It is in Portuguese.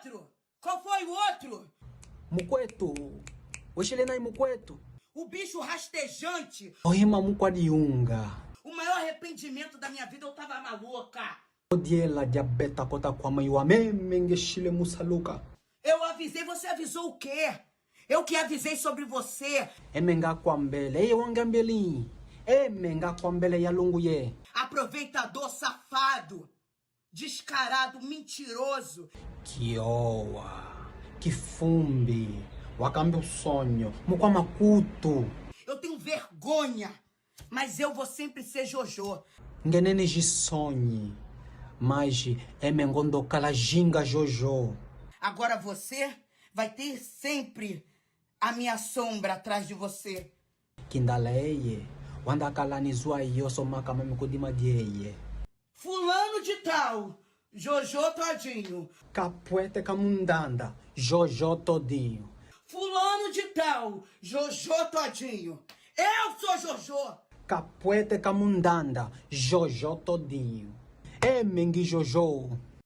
outro? Qual foi o outro? Mukwetu. Oxilena e Mukwetu. O bicho rastejante. Ohima Mukwadiunga. O maior arrependimento da minha vida, eu tava maluca. Odiela diabeta kota kwa maiwa memenge shile musaluka. Eu avisei, você avisou o quê? Eu que avisei sobre você. Emenga kwambele, wangambeli. Emenga kwambele ya lungu ye. Aproveitador safado. Descarado, mentiroso. Kiowa. Kifumbi. Wakambi o sonho. Mukwamakutu. Eu tenho vergonha. Mas eu vou sempre ser Jojo. Ngenene jisonyi. Mas emengondo kalajinga Jojo. Agora você vai ter sempre a minha sombra atrás de você. Kindaleye. Wanda kalanizwa yoso makamami kudima dieye. Fulano de tal. Jojo todinho. Capuete camundanda. Jojo todinho. Fulano de tal. Jojo todinho. Eu sou Jojo. Capuete camundanda. Jojo todinho. Mengi Jojo.